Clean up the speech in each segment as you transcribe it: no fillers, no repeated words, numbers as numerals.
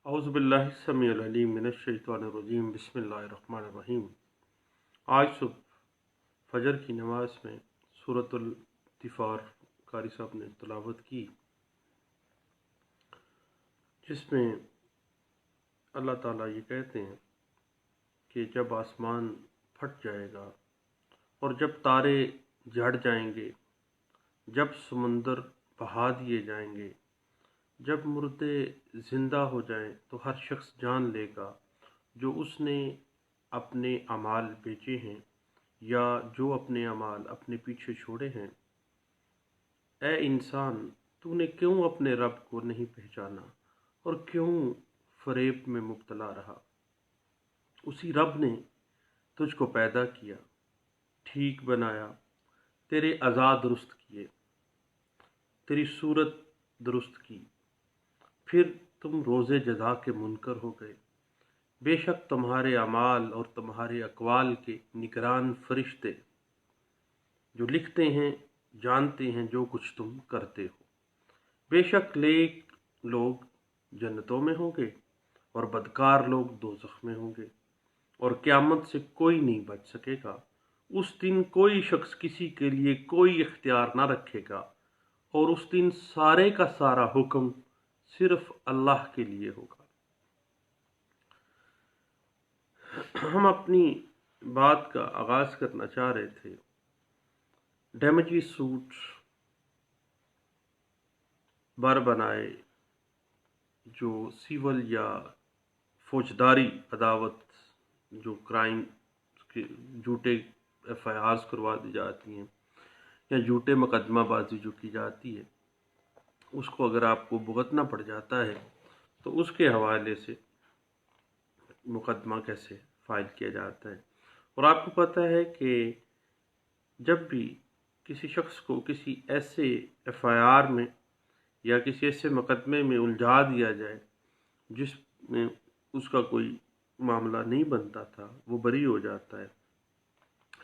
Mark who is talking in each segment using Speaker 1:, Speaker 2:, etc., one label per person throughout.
Speaker 1: اعوذ باللہ السمیع العلیم من الشیطان الرجیم بسم اللہ الرحمن الرحیم۔ آج صبح فجر کی نماز میں سورۃ الطفار قاری صاحب نے تلاوت کی، جس میں اللہ تعالیٰ یہ کہتے ہیں کہ جب آسمان پھٹ جائے گا اور جب تارے جھڑ جائیں گے، جب سمندر بہا دیے جائیں گے، جب مردے زندہ ہو جائیں تو ہر شخص جان لے گا جو اس نے اپنے اعمال بیچے ہیں یا جو اپنے اعمال اپنے پیچھے چھوڑے ہیں۔ اے انسان، تو نے کیوں اپنے رب کو نہیں پہچانا اور کیوں فریب میں مبتلا رہا؟ اسی رب نے تجھ کو پیدا کیا، ٹھیک بنایا، تیرے اعضاء درست کیے، تیری صورت درست کی، پھر تم روز جزا کے منکر ہو گئے۔ بے شک تمہارے اعمال اور تمہارے اقوال کے نگران فرشتے جو لکھتے ہیں جانتے ہیں جو کچھ تم کرتے ہو۔ بے شک نیک لوگ جنتوں میں ہوں گے اور بدکار لوگ دوزخ میں ہوں گے، اور قیامت سے کوئی نہیں بچ سکے گا۔ اس دن کوئی شخص کسی کے لیے کوئی اختیار نہ رکھے گا، اور اس دن سارے کا سارا حکم صرف اللہ کے لیے ہوگا۔ ہم اپنی بات کا آغاز کرنا چاہ رہے تھے ڈیمیجی سوٹ بر بنائے جو سیول یا فوجداری عداوت جو کرائم کے جھوٹے ایف آئی آرز کروا دی جاتی ہیں یا جھوٹے مقدمہ بازی جو کی جاتی ہے، اس کو اگر آپ کو بھگتنا پڑ جاتا ہے تو اس کے حوالے سے مقدمہ کیسے فائل کیا جاتا ہے۔ اور آپ کو پتہ ہے کہ جب بھی کسی شخص کو کسی ایسے ایف آئی آر میں یا کسی ایسے مقدمے میں الجھا دیا جائے جس میں اس کا کوئی معاملہ نہیں بنتا تھا، وہ بری ہو جاتا ہے،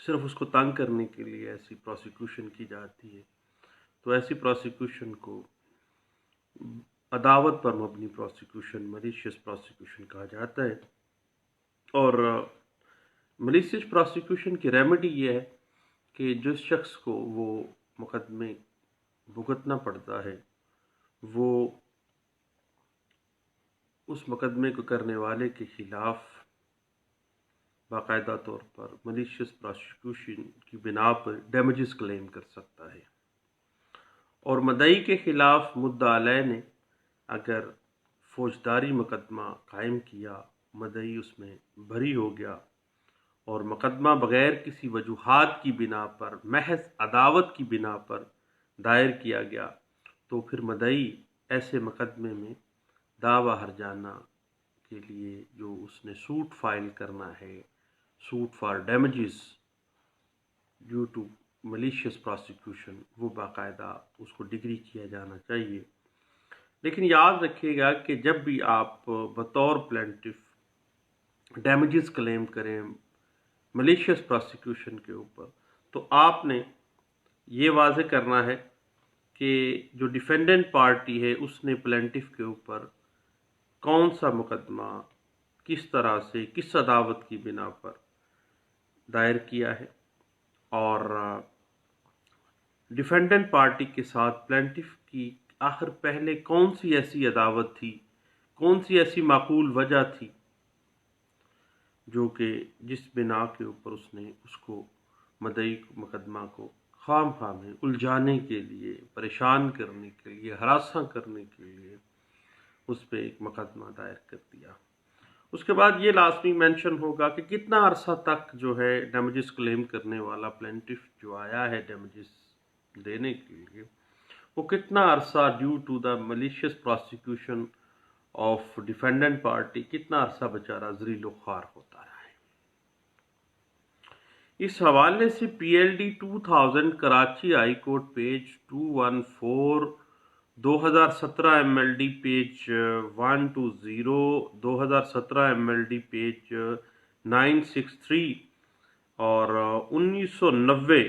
Speaker 1: صرف اس کو تنگ کرنے کے لیے ایسی پروسیکیوشن کی جاتی ہے، تو ایسی پروسیکیوشن کو عداوت پر مبنی پروسیکیوشن، ملیشیس پروسیکیوشن کہا جاتا ہے۔ اور ملیشیس پروسیکیوشن کی ریمیڈی یہ ہے کہ جس شخص کو وہ مقدمے بھگتنا پڑتا ہے، وہ اس مقدمے کو کرنے والے کے خلاف باقاعدہ طور پر ملیشیس پروسیکیوشن کی بنا پر ڈیمیجز کلیم کر سکتا ہے، اور مدعی کے خلاف مدعا علیہ نے اگر فوجداری مقدمہ قائم کیا، مدعی اس میں بری ہو گیا اور مقدمہ بغیر کسی وجوہات کی بنا پر، محض عداوت کی بنا پر دائر کیا گیا، تو پھر مدعی ایسے مقدمے میں دعویٰ ہرجانہ کے لیے جو اس نے سوٹ فائل کرنا ہے، suit for damages due to malicious prosecution, وہ باقاعدہ اس کو ڈگری کیا جانا چاہیے۔ لیکن یاد رکھیے گا کہ جب بھی آپ بطور پلینٹف ڈیمیجز کلیم کریں ملیشیس پروسیکیوشن کے اوپر، تو آپ نے یہ واضح کرنا ہے کہ جو ڈیفینڈنٹ پارٹی ہے اس نے پلینٹف کے اوپر کون سا مقدمہ کس طرح سے کس عداوت کی بنا پر دائر کیا ہے، اور ڈیفینڈنٹ پارٹی کے ساتھ پلینٹف کی آخر پہلے کون سی ایسی عداوت تھی، کون سی ایسی معقول وجہ تھی جو کہ جس بنا کے اوپر اس نے اس کو مدعی مقدمہ کو خام خواہ میں الجھانے کے لیے، پریشان کرنے کے لیے، ہراساں کرنے کے لیے اس پہ ایک مقدمہ دائر کر دیا۔ اس کے بعد یہ لازمی مینشن ہوگا کہ کتنا عرصہ تک جو ہے ڈیمیجز کلیم کرنے والا پلینٹف جو آیا ہے ڈیمیجز دینے کے لیے، وہ کتنا عرصہ due to the malicious prosecution of defendant party کتنا عرصہ بیچارہ ذلیل و خوار ہوتا رہا ہے۔ اس حوالے سے P L D 2000 Karachi high court page 214، 2017 M L D page 120، 2017 M L D page 963 اور 1990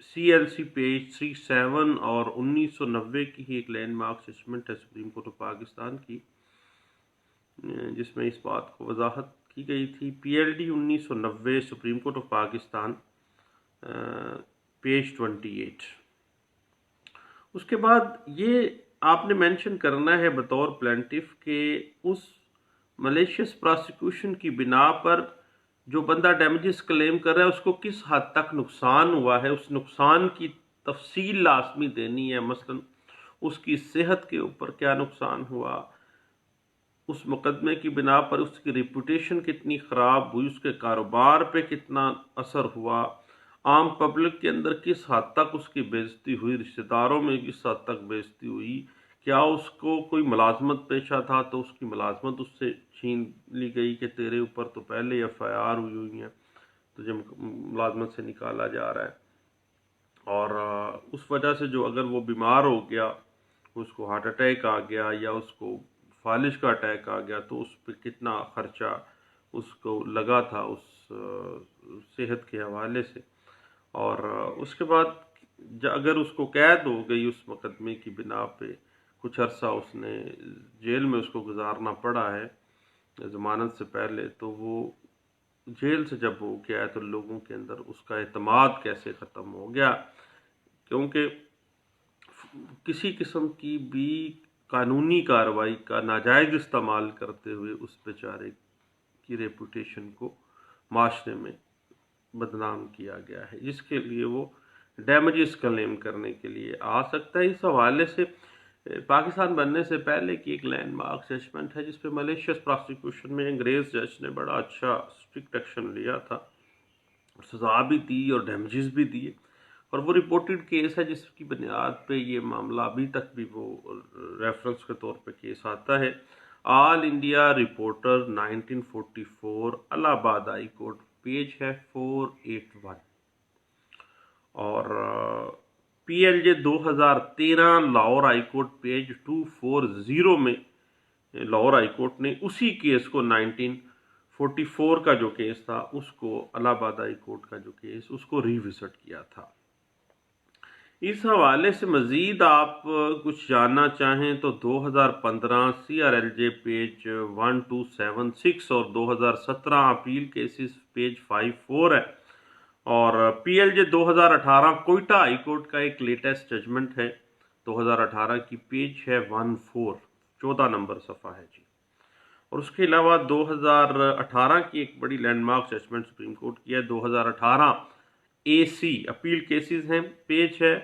Speaker 1: سی ایل سی پیج 37 اور 1990 کی ہی ایک لینڈ مارک ججمنٹ ہے سپریم کورٹ آف پاکستان کی، جس میں اس بات کو وضاحت کی گئی تھی. PLD 1990 supreme court of Pakistan page 28. اس کے بعد یہ آپ نے مینشن کرنا ہے بطور پلینٹف کہ اس ملیشیس پراسیکیوشن کی بنا پر جو بندہ ڈیمیجز کلیم کر رہا ہے اس کو کس حد تک نقصان ہوا ہے، اس نقصان کی تفصیل لازمی دینی ہے. مثلا اس کی صحت کے اوپر کیا نقصان ہوا، اس مقدمے کی بنا پر اس کی ریپوٹیشن کتنی خراب ہوئی، اس کے کاروبار پہ کتنا اثر ہوا، عام پبلک کے اندر کس حد تک اس کی بے عزتی ہوئی، رشتہ داروں میں کس حد تک بے عزتی ہوئی، کیا اس کو کوئی ملازمت پیشہ تھا تو اس کی ملازمت اس سے چھین لی گئی کہ تیرے اوپر تو پہلے FIR ہوئی ہیں، تجھے ملازمت سے نکالا جا رہا ہے. اور اس وجہ سے جو اگر وہ بیمار ہو گیا، اس کو ہارٹ اٹیک آ گیا یا اس کو فالج کا اٹیک آ گیا، تو اس پہ کتنا خرچہ اس کو لگا تھا اس صحت کے حوالے سے. اور اس کے بعد اگر اس کو قید ہو گئی اس مقدمے کی بنا پہ، کچھ عرصہ اس نے جیل میں اس کو گزارنا پڑا ہے ضمانت سے پہلے، تو وہ جیل سے جب ہو گیا تو لوگوں کے اندر اس کا اعتماد کیسے ختم ہو گیا، کیونکہ کسی قسم کی بھی قانونی کارروائی کا ناجائز استعمال کرتے ہوئے اس بیچارے کی ریپوٹیشن کو معاشرے میں بدنام کیا گیا ہے، جس کے لیے وہ ڈیمیجز کلیم کرنے کے لیے آ سکتا ہے. اس حوالے سے پاکستان بننے سے پہلے کی ایک لینڈ مارک ججمنٹ ہے جس پہ ملیشیس پراسیکیوشن میں انگریز جج نے بڑا اچھا اسٹرکٹ ایکشن لیا تھا، سزا بھی دی اور ڈیمیجز بھی دیے. اور وہ رپورٹڈ کیس ہے جس کی بنیاد پہ یہ معاملہ ابھی تک بھی وہ ریفرنس کے طور پہ کیس آتا ہے. آل انڈیا رپورٹر 1944 الہ آباد ہائی کورٹ، پیج ہے 481. اور PLJ 2013 Lahore high court page 240 میں لاہور ہائی کورٹ نے اسی کیس کو 1944 کا جو کیس تھا اس کو الہ آباد ہائی کورٹ کا جو کیس اس کو ریوزٹ کیا تھا. اس حوالے سے مزید آپ کچھ جاننا چاہیں تو 2015 CRLJ پیج 1276 اور 2017 اپیل کیسز پیج 54 ہے. اور PLJ 2018 کوئٹہ ہائی کورٹ کا ایک لیٹسٹ ججمنٹ ہے 2018 کی، پیج ہے 14 نمبر صفحہ ہے جی. اور اس کے علاوہ 2018 کی ایک بڑی landmark judgment supreme court کی ہے 2018 AC اپیل کیسز ہیں، پیج ہے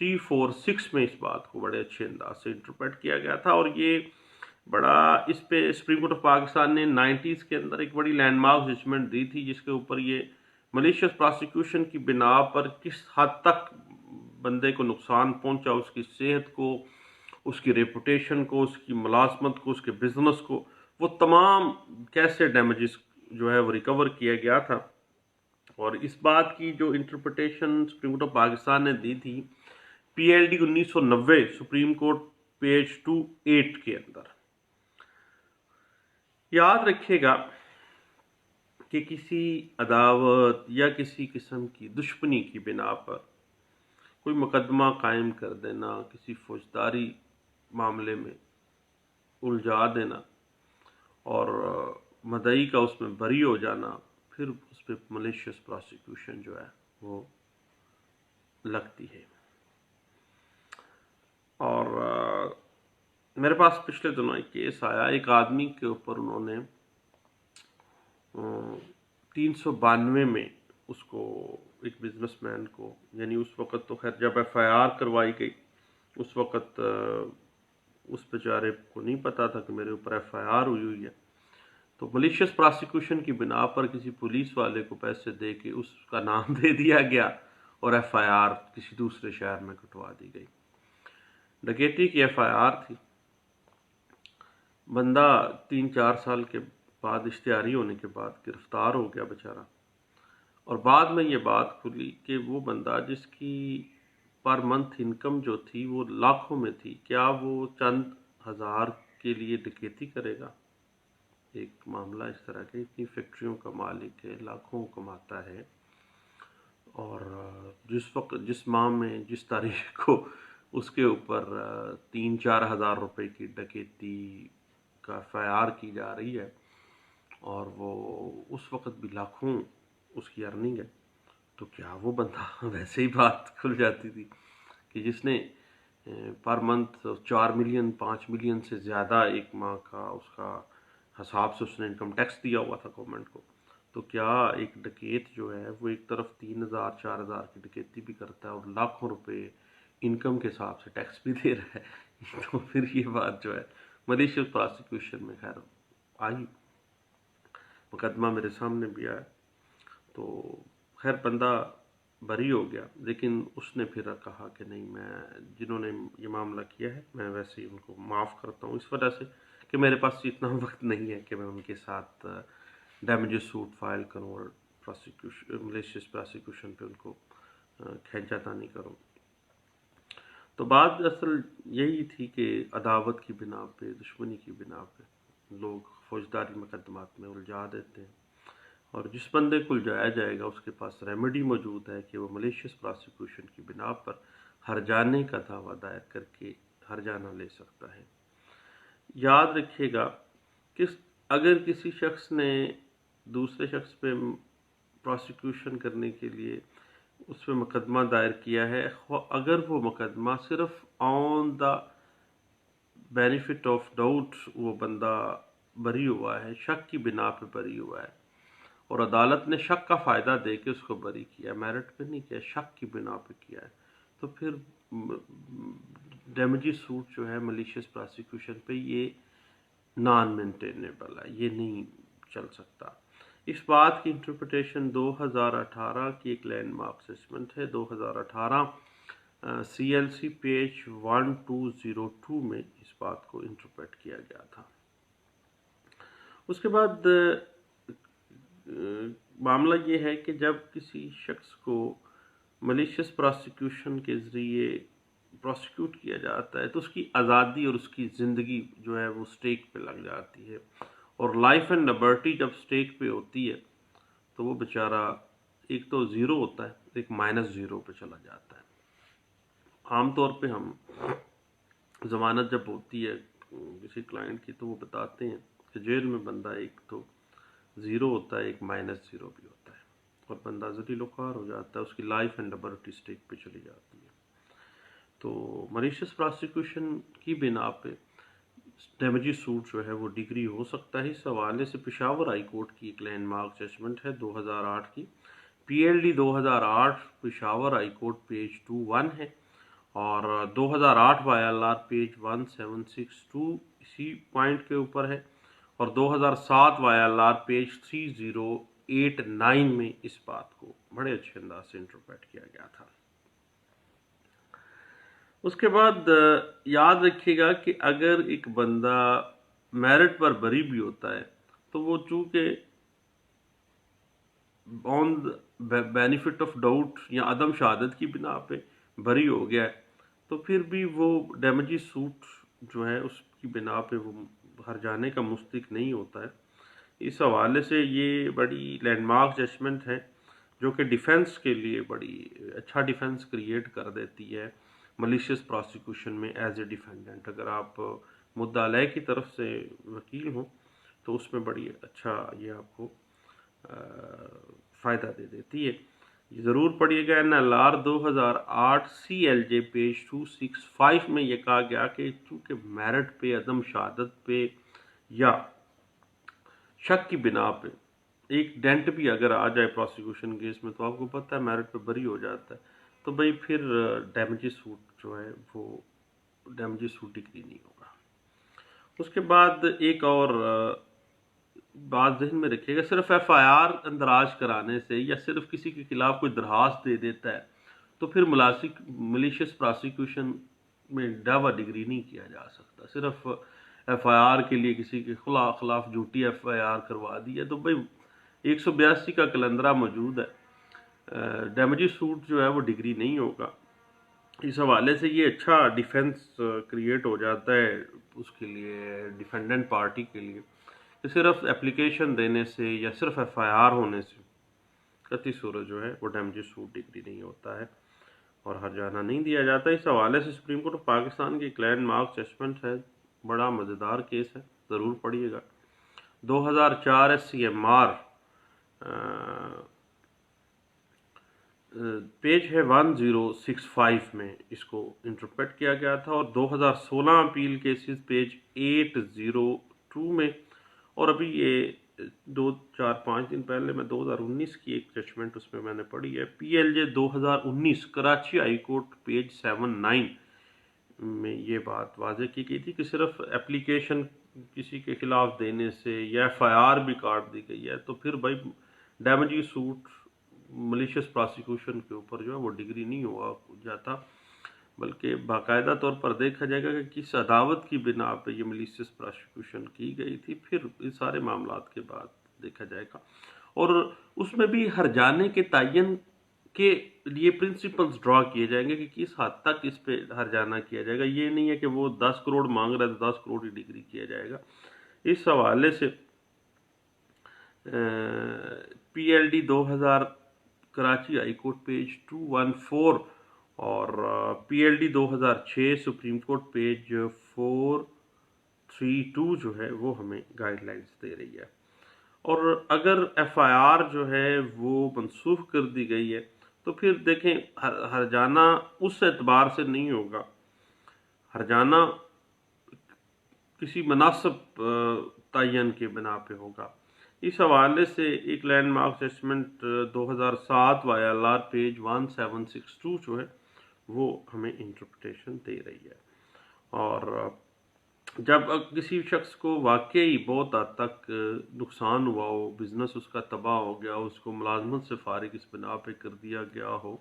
Speaker 1: 346 میں اس بات کو بڑے اچھے انداز سے انٹرپریٹ کیا گیا تھا. اور یہ بڑا اس پہ سپریم کورٹ آف پاکستان نے 90s کے اندر ایک بڑی لینڈ مارک ججمنٹ دی تھی جس کے اوپر یہ ملیشیس پراسیکیوشن کی بنا پر کس حد تک بندے کو نقصان پہنچا، اس کی صحت کو، اس کی ریپوٹیشن کو، اس کی ملازمت کو، اس کے بزنس کو، وہ تمام کیسے ڈیمیجز جو ہے وہ ریکور کیا گیا تھا. اور اس بات کی جو interpretation supreme court of Pakistan نے دی تھی PLD 1990 سپریم کورٹ پیج 28 کے اندر. یاد رکھیے گا کہ کسی عداوت یا کسی قسم کی دشمنی کی بنا پر کوئی مقدمہ قائم کر دینا، کسی فوجداری معاملے میں الجھا دینا اور مدعی کا اس میں بری ہو جانا، پھر اس پہ ملیشیس پراسیکیوشن جو ہے وہ لگتی ہے. اور میرے پاس پچھلے دنوں ایک کیس آیا، ایک آدمی کے اوپر انہوں نے 392 میں اس کو، ایک بزنس مین کو، یعنی اس وقت تو خیر جب FIR کروائی گئی اس وقت اس بیچارے کو نہیں پتا تھا کہ میرے اوپر FIR ہوئی ہے، تو ملیشیس پراسیکیوشن کی بنا پر کسی پولیس والے کو پیسے دے کے اس کا نام دے دیا گیا اور FIR کسی دوسرے شہر میں کٹوا دی گئی. ڈکیتی کی FIR تھی، بندہ 3-4 سال کے بعد اشتہاری ہونے کے بعد گرفتار ہو گیا بیچارہ. اور بعد میں یہ بات کھلی کہ وہ بندہ جس کی پر منتھ انکم جو تھی وہ لاکھوں میں تھی، کیا وہ چند ہزار کے لیے ڈکیتی کرے گا؟ ایک معاملہ اس طرح کے، اتنی فیکٹریوں کا مالک ہے، لاکھوں کماتا ہے، اور جس ماہ میں جس تاریخ کو اس کے اوپر 3-4 ہزار روپے کی ڈکیتی کا ایف آئی آر کی جا رہی ہے اور وہ اس وقت بھی لاکھوں اس کی ارننگ ہے، تو کیا وہ بندہ ویسے ہی بات کھل جاتی تھی کہ جس نے پر منتھ 4 ملین 5 ملین سے زیادہ ایک ماہ کا اس کا حساب سے اس نے انکم ٹیکس دیا ہوا تھا گورنمنٹ کو، تو کیا ایک ڈکیت جو ہے وہ ایک طرف 3,000 4,000 کی ڈکیتی بھی کرتا ہے اور لاکھوں روپے انکم کے حساب سے ٹیکس بھی دے رہا ہے؟ تو پھر یہ بات جو ہے ملیشیس پراسیکیوشن میں خیر آئی، مقدمہ میرے سامنے بھی آیا، تو خیر بندہ بری ہو گیا، لیکن اس نے پھر کہا کہ نہیں، میں جنہوں نے یہ معاملہ کیا ہے میں ویسے ہی ان کو معاف کرتا ہوں، اس وجہ سے کہ میرے پاس اتنا وقت نہیں ہے کہ میں ان کے ساتھ ڈیمیجز سوٹ فائل کروں اور ملیشیس پراسیکیوشن پہ ان کو کھینچا تانی کروں۔ تو بات اصل یہی تھی کہ عداوت کی بنا پہ، دشمنی کی بنا پہ لوگ فوجداری مقدمات میں الجھا دیتے ہیں، اور جس بندے کو الجھایا جائے گا اس کے پاس ریمیڈی موجود ہے کہ وہ ملیشیس پراسیکیوشن کی بنا پر ہرجانے کا دعویٰ دائر کر کے ہرجانہ لے سکتا ہے۔ یاد رکھیے گا کہ اگر کسی شخص نے دوسرے شخص پہ پراسیکیوشن کرنے کے لیے اس پہ مقدمہ دائر کیا ہے، اگر وہ مقدمہ صرف آن دا بینیفٹ آف ڈاؤٹ وہ بندہ بری ہوا ہے، شک کی بنا پہ بری ہوا ہے، اور عدالت نے شک کا فائدہ دے کے اس کو بری کیا، میرٹ پہ نہیں کیا، شک کی بنا پہ کیا ہے، تو پھر ڈیمیجز سوٹ جو ہے ملیشیس پراسیکیوشن پہ یہ نان مینٹینیبل ہے، یہ نہیں چل سکتا۔ اس بات کی انٹرپریٹیشن 2018 کی ایک لینڈ مارک اسسمنٹ ہے، 2018 سی ایل سی پیج 1202 میں اس بات کو انٹرپریٹ کیا گیا تھا۔ اس کے بعد معاملہ یہ ہے کہ جب کسی شخص کو ملیشیس پراسیکیوشن کے ذریعے پراسیکیوٹ کیا جاتا ہے تو اس کی آزادی اور اس کی زندگی جو ہے وہ سٹیک پہ لگ جاتی ہے، اور لائف اینڈ لبرٹی جب سٹیک پہ ہوتی ہے تو وہ بیچارہ ایک تو زیرو ہوتا ہے، ایک -0 پہ چلا جاتا ہے۔ عام طور پہ ہم ضمانت جب ہوتی ہے کسی کلائنٹ کی تو وہ بتاتے ہیں کہ جیل میں بندہ ایک تو 0 ہوتا ہے، ایک -0 بھی ہوتا ہے، اور بندہ ذلیل و خوار ہو جاتا ہے، اس کی لائف اینڈ لبرٹی سٹیک پہ چلی جاتی ہے۔ تو ملیشیس پراسیکیوشن کی بنا پہ ڈیمیجز سوٹ جو ہے وہ ڈگری ہو سکتا ہے۔ اس حوالے سے پشاور ہائی کورٹ کی ایک لینڈ مارک ججمنٹ ہے 2008 کی، پی L D 2008 Peshawar high court page 21 ہے، اور 2008 وائی ایل آر پیج 1762 اسی پوائنٹ کے اوپر ہے، اور 2007 وائی ایل آر پیج 3089 میں اس بات کو بڑے اچھے انداز سے انٹرپریٹ کیا گیا تھا۔ اس کے بعد یاد رکھیے گا کہ اگر ایک بندہ میرٹ پر بری بھی ہوتا ہے تو وہ چونکہ آن بینیفٹ آف ڈاؤٹ یا عدم شہادت کی بنا پہ بری ہو گیا ہے تو پھر بھی وہ ڈیمیجز سوٹ جو ہے اس کی بنا پہ وہ ہرجانے کا مستحق نہیں ہوتا ہے۔ اس حوالے سے یہ بڑی لینڈ مارک ججمنٹ ہے جو کہ ڈیفنس کے لیے بڑی اچھا ڈیفنس کریٹ کر دیتی ہے ملیشیس پراسیکیوشن میں ایز اے ڈیفینڈنٹ۔ اگر آپ مدعا علیہ کی طرف سے وکیل ہوں تو اس میں بڑی اچھا یہ آپ کو فائدہ دے دیتی ہے۔ یہ ضرور پڑھیے گا، N L R 2008 C L J page 265 میں یہ کہا گیا کہ چونکہ میرٹ پہ، عدم شہادت پہ یا شک کی بنا پہ ایک ڈینٹ بھی اگر آ جائے پراسیکیوشن کیس میں تو آپ کو پتہ ہے میرٹ پہ بری ہو جاتا ہے، تو بھئی پھر ڈیمیجز سوٹ جو ہے وہ ڈیمیجز سوٹ ڈگری نہیں ہوگا۔ اس کے بعد ایک اور بات ذہن میں رکھیے گا، صرف ایف آئی آر اندراج کرانے سے یا صرف کسی کے خلاف کوئی درخواست دے دیتا ہے تو پھر ملیشیس پراسیکیوشن میں دعویٰ ڈگری نہیں کیا جا سکتا۔ صرف ایف آئی آر کے لیے کسی کے خلاف جھوٹی ایف آئی آر کروا دی ہے تو بھائی 182 کا کلندرہ موجود ہے، ڈیمیجز سوٹ جو ہے وہ ڈگری نہیں ہوگا۔ اس حوالے سے یہ اچھا ڈیفنس کریٹ ہو جاتا ہے اس کے لیے، ڈیفینڈنٹ پارٹی کے لیے، کہ صرف اپلیکیشن دینے سے یا صرف ایف آئی آر ہونے سے قطعی صورت جو ہے وہ ڈیمیجز سوٹ ڈگری نہیں ہوتا ہے اور ہرجانہ نہیں دیا جاتا۔ اس حوالے سے سپریم کورٹ آف پاکستان کی ایک لینڈ مارک ججمنٹ ہے بڑا مزیدار کیس ہے، ضرور پڑھیے گا۔ 2004 SCMR پیج ہے 1065 میں اس کو انٹرپریٹ کیا گیا تھا، اور 2016 اپیل کیسز پیج 802 میں، اور ابھی یہ 2-4-5 دن پہلے میں 2019 کی ایک ججمنٹ اس میں نے پڑھی ہے، PLJ 2019 Karachi high court page 79 میں یہ بات واضح کی گئی تھی کہ صرف اپلیکیشن کسی کے خلاف دینے سے یا FIR بھی کاٹ دی گئی ہے تو پھر بھائی ڈیمیجنگ سوٹ ملیشیس پراسیکیوشن کے اوپر جو ہے وہ ڈگری نہیں ہوا جاتا، بلکہ باقاعدہ طور پر دیکھا جائے گا کہ کس عداوت کی بنا پہ یہ ملیشیس پراسیکیوشن کی گئی تھی، پھر ان سارے معاملات کے بعد دیکھا جائے گا۔ اور اس میں بھی ہرجانے کے تعین کے لیے پرنسپلز ڈرا کیے جائیں گے کہ کس حد تک اس پہ ہرجانہ کیا جائے گا۔ یہ نہیں ہے کہ وہ 10 کروڑ مانگ رہا ہے تو 10 کروڑ ہی ڈگری کیا جائے گا۔ اس حوالے سے PLD 2000 Karachi high court page 214 اور PLD 2006 سپریم کورٹ پیج 432 جو ہے وہ ہمیں گائیڈ لائنز دے رہی ہے۔ اور اگر FIR جو ہے وہ منسوخ کر دی گئی ہے تو پھر دیکھیں ہرجانہ اس اعتبار سے نہیں ہوگا، ہرجانہ کسی مناسب تعین کے بنا پہ ہوگا۔ اس حوالے سے ایک landmark judgment 2007 YLR page 1762 جو ہے وہ ہمیں انٹرپریٹیشن دے رہی ہے۔ اور جب کسی شخص کو واقعی بہت حد تک نقصان ہوا ہو، بزنس اس کا تباہ ہو گیا، اس کو ملازمت سے فارغ اس بنا پہ کر دیا گیا ہو،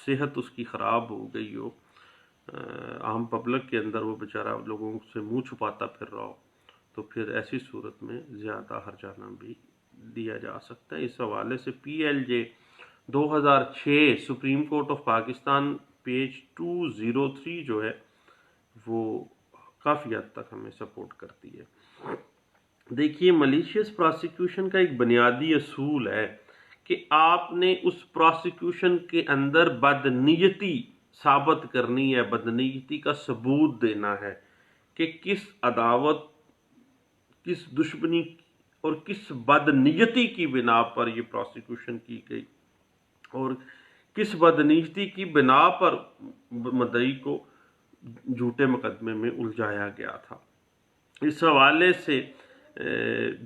Speaker 1: صحت اس کی خراب ہو گئی ہو، عام پبلک کے اندر وہ بیچارہ لوگوں سے منہ چھپاتا پھر رہا ہو، تو پھر ایسی صورت میں زیادہ ہرجانہ بھی دیا جا سکتا ہے۔ اس حوالے سے PLJ 2006 supreme court of Pakistan page 203 جو ہے وہ کافی حد تک ہمیں سپورٹ کرتی ہے۔ دیکھیے ملیشیس پراسیکیوشن کا ایک بنیادی اصول ہے کہ آپ نے اس پراسیکیوشن کے اندر بدنیتی ثابت کرنی ہے، بدنیتی کا ثبوت دینا ہے کہ کس عداوت، کس دشمنی اور کس بدنیتی کی بنا پر یہ پراسیکیوشن کی گئی اور کس بدنیتی کی بنا پر مدعی کو جھوٹے مقدمے میں الجھایا گیا تھا۔ اس حوالے سے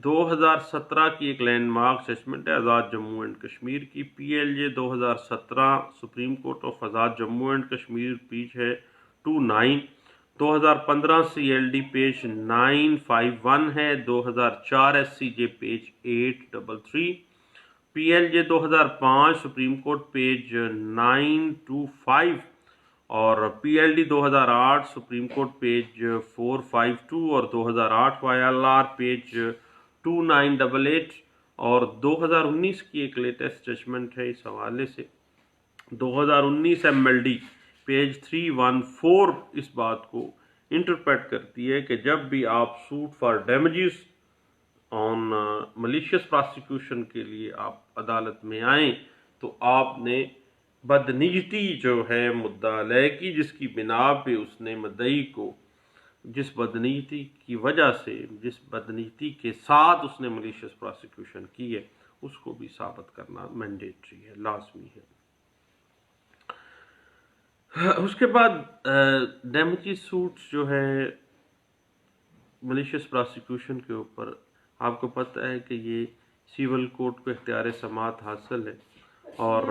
Speaker 1: 2017 کی ایک لینڈ مارک ججمنٹ ہے آزاد جموں اینڈ کشمیر کی، PLJ 2017 supreme court of Azad Jammu and Kashmir page ہے 29، 2015 CLD پیج 951 ہے، 2004 SCJ page 833، PLJ 2005 supreme court page 925 اور PLD 2008 سپریم کورٹ پیج 452 اور 2008 YLR پیج 2988 اور 2019 کی ایک لیٹسٹ ججمنٹ ہے اس حوالے سے 2019 MLD پیج 314 اس بات کو انٹرپریٹ کرتی ہے کہ جب بھی آپ suit for damages on malicious prosecution کے لیے آپ عدالت میں آئیں تو آپ نے بدنیتی جو ہے مدعا علیہ کی، جس کی بنا پہ اس نے مدعی کو جس بدنیتی کی وجہ سے، جس بدنیتی کے ساتھ اس نے ملیشیس پراسیکیوشن کی ہے، اس کو بھی ثابت کرنا مینڈیٹری ہے، لازمی ہے۔ اس کے بعد ڈیمیجز سوٹ جو ہے ملیشیس پراسیکیوشن کے اوپر آپ کو پتہ ہے کہ یہ سیول کورٹ کو اختیار سماعت حاصل ہے، اور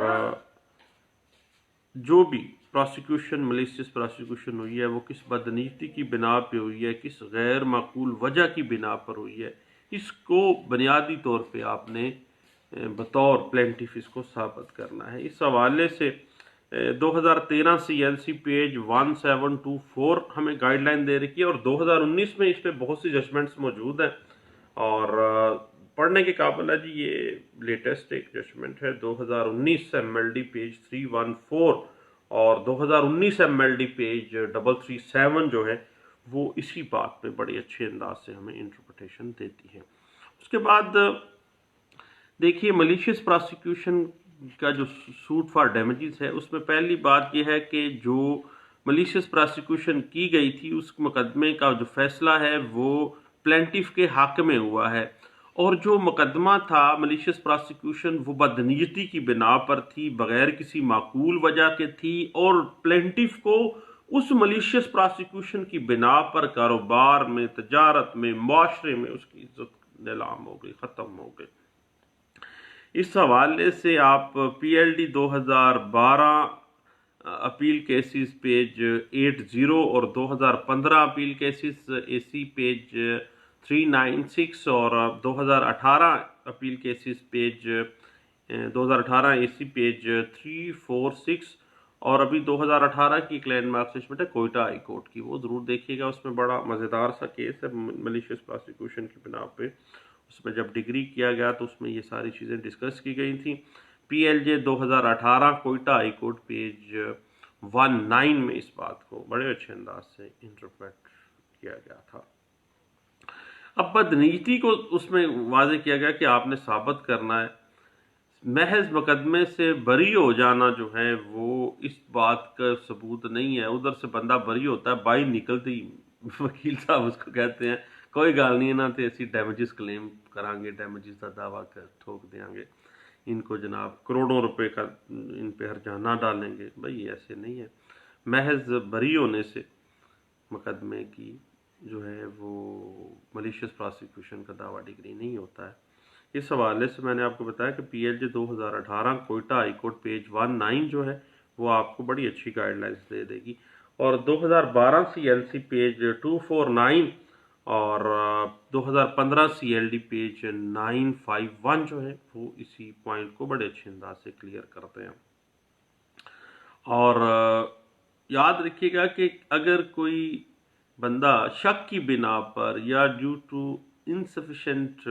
Speaker 1: جو بھی پراسیکیوشن ملیشیس پراسیکیوشن ہوئی ہے وہ کس بدنیتی کی بنا پہ ہوئی ہے، کس غیر معقول وجہ کی بنا پر ہوئی ہے، اس کو بنیادی طور پہ آپ نے بطور پلینٹیف اس کو ثابت کرنا ہے۔ اس حوالے سے 2013 CLC پیج 1724 ہمیں گائیڈ لائن دے رکھی ہے، اور 2019 میں اس پہ بہت سی ججمنٹس موجود ہیں اور پڑھنے کے قابل ہے جی۔ یہ لیٹسٹ ایک ججمنٹ ہے 2019 MLD پیج 314 اور 2019 MLD پیج 337 جو ہے وہ اسی بات پہ بڑے اچھے انداز سے ہمیں انٹرپریٹیشن دیتی ہے۔ اس کے بعد دیکھیے ملیشیس پراسیکیوشن کا جو سوٹ فار ڈیمیجز ہے اس میں پہلی بات یہ ہے کہ جو ملیشیس پراسیکیوشن کی گئی تھی اس مقدمے کا جو فیصلہ ہے وہ پلینٹیف کے حق میں ہوا ہے، اور جو مقدمہ تھا ملیشیس پراسیکیوشن وہ بدنیتی کی بنا پر تھی، بغیر کسی معقول وجہ کے تھی، اور پلینٹیف کو اس ملیشیس پراسیکیوشن کی بنا پر کاروبار میں، تجارت میں، معاشرے میں اس کی عزت نیلام ہو گئی، ختم ہو گئی۔ اس حوالے سے آپ پی L D 2012 appeal cases page 80 اور 2015 اپیل کیسز اے سی پیج 396 اور 2018 اپیل کیسز پیج 2018 اے سی پیج 346 اور ابھی 2018 کی ایک لینڈ مارک ججمنٹ ہے کوئٹہ ہائی کورٹ کی، وہ ضرور دیکھیے گا، اس میں بڑا مزیدار سا کیس ہے ملیشیس پراسیکیوشن کی بنا پہ۔ اس میں جب ڈگری کیا گیا تو اس میں یہ ساری چیزیں ڈسکس کی گئی تھیں۔ پی ایل جے 2018 کوئٹہ ہائی کورٹ پیج 19 میں اس بات کو بڑے اچھے انداز سے انٹرپریٹ کیا گیا تھا۔ اب بدنیتی کو اس میں واضح کیا گیا کہ آپ نے ثابت کرنا ہے، محض مقدمے سے بری ہو جانا جو ہے وہ اس بات کا ثبوت نہیں ہے۔ ادھر سے بندہ بری ہوتا ہے، بائی نکلتی وکیل صاحب اس کو کہتے ہیں کوئی گال نہیں نہ تے اسی ڈیمیجز کلیم کریں گے، ڈیمیجز کا دعویٰ ٹھوک دیں گے، ان کو جناب کروڑوں روپے کا ان پہ ہرجانہ ڈالیں گے۔ بھائی ایسے نہیں ہے، محض بری ہونے سے مقدمے کی جو ہے وہ ملیشیس پراسیکیوشن کا دعویٰ ڈگری نہیں ہوتا ہے۔ اس حوالے سے میں نے آپ کو بتایا کہ پی ایل جے 2018 کوئٹہ ہائی کورٹ پیج 19 جو ہے وہ آپ کو بڑی اچھی گائیڈ لائنس دے دے گی، اور 2012 سی ایل سی پیج 249 اور 2015 سی ایل ڈی پیج 951 جو ہے وہ اسی پوائنٹ کو بڑے اچھے انداز سے کلیئر کرتے ہیں۔ اور یاد رکھیے گا کہ اگر کوئی بندہ شک کی بنا پر یا ڈیو ٹو انسفیشینٹ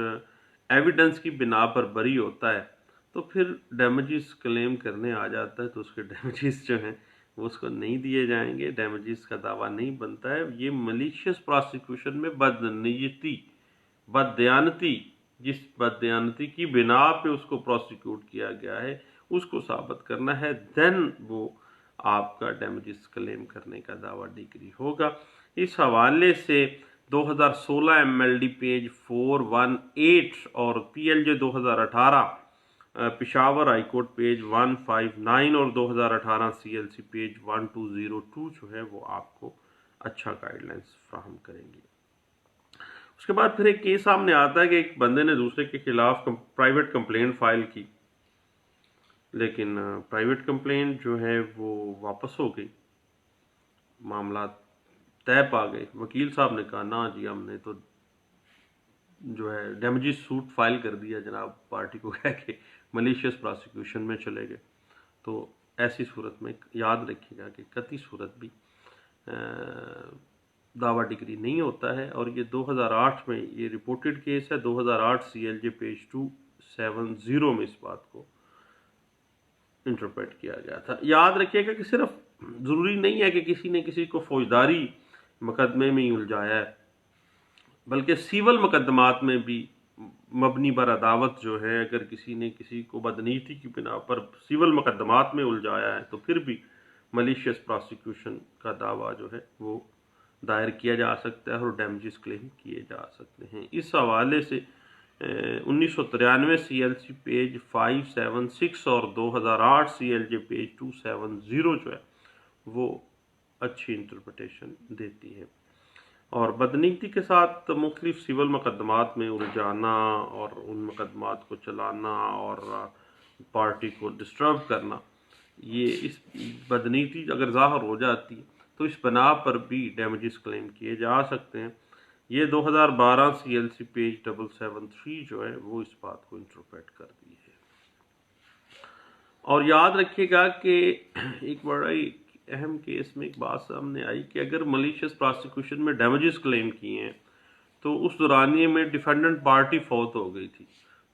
Speaker 1: ایویڈنس کی بنا پر بری ہوتا ہے تو پھر ڈیمیجز کلیم کرنے آ جاتا ہے تو اس کے ڈیمیجز جو ہیں وہ اس کو نہیں دیے جائیں گے، ڈیمیجز کا دعویٰ نہیں بنتا ہے۔ یہ ملیشیس پراسیکیوشن میں بدنیتی، بددیانتی، جس بددیانتی کی بنا پہ اس کو پروسیکیوٹ کیا گیا ہے اس کو ثابت کرنا ہے، دین وہ آپ کا ڈیمیجز کلیم کرنے کا دعویٰ ڈگری ہوگا۔ اس حوالے سے 2016 ایم ایل ڈی پیج 418 اور پی ایل جے 2018 پشاور ہائی کورٹ پیج 159 اور 2018 سی ایل سی پیج 1202 جو ہے وہ آپ کو اچھا گائیڈ لائنس فراہم کریں گی۔ اس کے بعد پھر ایک کیس سامنے آتا ہے کہ ایک بندے نے دوسرے کے خلاف پرائیویٹ کمپلینٹ فائل کی، لیکن پرائیویٹ کمپلینٹ جو ہے وہ واپس ہو گئی، معاملات طے پا گئے۔ وکیل صاحب نے کہا نا جی ہم نے تو جو ہے ڈیمیجز سوٹ فائل کر دیا جناب، پارٹی کو کہہ کے ملیشیس پراسیکیوشن میں چلے گئے۔ تو ایسی صورت میں یاد رکھیے گا کہ قطعی صورت بھی دعویٰ ڈگری نہیں ہوتا ہے، اور یہ 2008 میں یہ رپورٹڈ کیس ہے، 2008 سی ایل جے پیج 270 میں اس بات کو انٹرپریٹ کیا گیا تھا۔ یاد رکھیے گا کہ صرف ضروری نہیں ہے کہ کسی نے کسی کو فوجداری مقدمے میں ہی الجھایا ہے، بلکہ سیول مقدمات میں بھی مبنی بر عداوت جو ہے اگر کسی نے کسی کو بدنیتی کی بنا پر سیول مقدمات میں الجھایا ہے تو پھر بھی ملیشیس پراسیکیوشن کا دعویٰ جو ہے وہ دائر کیا جا سکتا ہے اور ڈیمیجز کلیم کیے جا سکتے ہیں۔ اس حوالے سے 1993 سی ایل سی پیج 576 اور 2008 سی ایل جے پیج 270 جو ہے وہ اچھی انٹرپریٹیشن دیتی ہے، اور بدنیتی کے ساتھ مختلف سول مقدمات میں الجھانا اور ان مقدمات کو چلانا اور پارٹی کو ڈسٹرب کرنا، یہ اس بدنیتی اگر ظاہر ہو جاتی ہے تو اس بنا پر بھی ڈیمیجز کلیم کیے جا سکتے ہیں۔ یہ 2012 سی ایل سی پیج 773 جو ہے وہ اس بات کو انٹرپریٹ کر دی ہے۔ اور یاد رکھیے گا کہ ایک بڑا ہی اہم کیس میں ایک بات سامنے آئی کہ اگر ملیشیس پراسیکیوشن میں ڈیمیجز کلیم کیے ہیں تو اس دورانیے میں ڈیفینڈنٹ پارٹی فوت ہو گئی تھی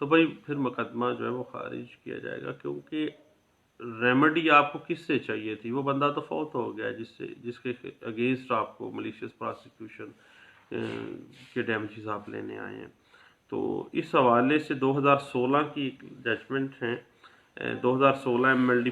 Speaker 1: تو بھائی پھر مقدمہ جو ہے وہ خارج کیا جائے گا، کیونکہ ریمیڈی آپ کو کس سے چاہیے تھی؟ وہ بندہ تو فوت ہو گیا جس کے اگینسٹ آپ کو ملیشیس پراسیکیوشن کے ڈیمیجز آپ لینے آئے ہیں۔ تو اس حوالے سے 2016 کی ایک ججمنٹ ہے 2016 MLD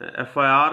Speaker 1: FIR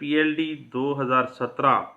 Speaker 1: PLD 2017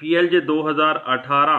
Speaker 1: PLJ 2018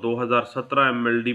Speaker 1: 2017 MLD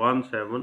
Speaker 1: 170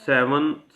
Speaker 1: 7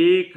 Speaker 1: 1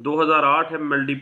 Speaker 1: 2008 MLD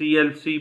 Speaker 1: CLC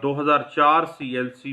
Speaker 1: 2004 CLC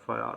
Speaker 1: FIR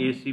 Speaker 1: AC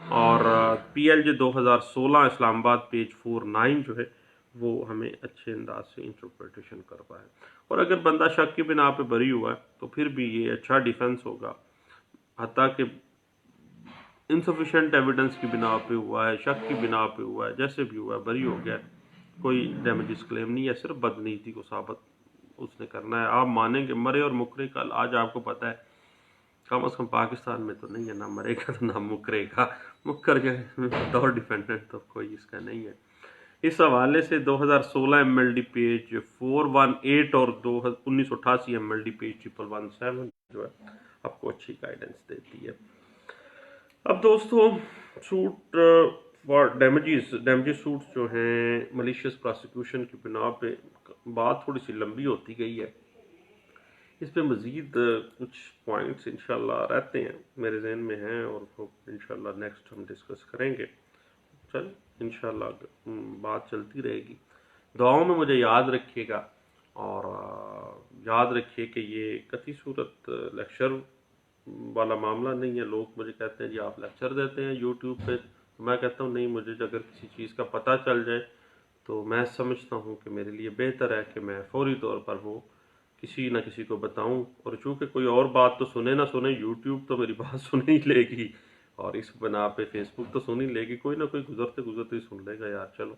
Speaker 1: اور PLJ 2016 اسلام آباد پیج 49 جو ہے وہ ہمیں اچھے انداز سے انٹرپریٹیشن کر پائے. اور اگر بندہ شک کی بنا پہ بری ہوا ہے تو پھر بھی یہ اچھا ڈیفنس ہوگا، حتیٰ کہ انسفیشینٹ ایویڈنس کی بنا پہ ہوا ہے، شک کی بنا پہ ہوا ہے، جیسے بھی ہوا ہے بری ہو گیا، کوئی ڈیمیجز کلیم نہیں ہے، صرف بدنیتی کو ثابت اس نے کرنا ہے. آپ مانیں گے مرے اور مکرے کا آج آپ کو پتہ ہے، کم از کم پاکستان میں تو نہیں ہے، نہ مرے گا تو نہ مکرے گا. مکر جائے بطور ڈیفینڈنٹ تو کوئی اس کا نہیں ہے. اس حوالے سے 2016 MLD پیج 418 اور 1988 MLD پیج 1117 جو ہے آپ کو اچھی گائیڈنس دیتی ہے. اب دوستو سوٹ فار ڈیمیجز سوٹس جو ہیں ملیشیس پراسیکیوشن کی بنا پہ بات تھوڑی سی لمبی ہوتی گئی ہے. اس پہ مزید کچھ پوائنٹس انشاءاللہ رہتے ہیں میرے ذہن میں ہیں اور انشاءاللہ نیکسٹ ہم ڈسکس کریں گے. چل انشاءاللہ بات چلتی رہے گی. دعاؤں میں مجھے یاد رکھیے گا اور یاد رکھیے کہ یہ قطعی صورت لیکچر والا معاملہ نہیں ہے. لوگ مجھے کہتے ہیں جی آپ لیکچر دیتے ہیں یوٹیوب پہ، میں کہتا ہوں نہیں، مجھے اگر کسی چیز کا پتہ چل جائے تو میں سمجھتا ہوں کہ میرے لیے بہتر ہے کہ میں فوری طور پر وہ کسی نہ کسی کو بتاؤں. اور چونکہ کوئی اور بات تو سنے نہ سنے، یوٹیوب تو میری بات سن ہی لے گی، اور اس بنا پہ فیس بک تو سن ہی لے گی، کوئی نہ کوئی گزرتے گزرتے ہی سن لے گا یار. چلو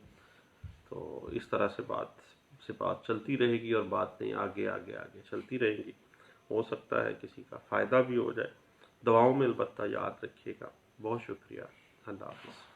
Speaker 1: تو اس طرح سے بات چلتی رہے گی اور باتیں آگے آگے آگے چلتی رہیں گی. ہو سکتا ہے کسی کا فائدہ بھی ہو جائے. دعاؤں میں البتہ یاد رکھیے گا. بہت شکریہ. اللہ حافظ.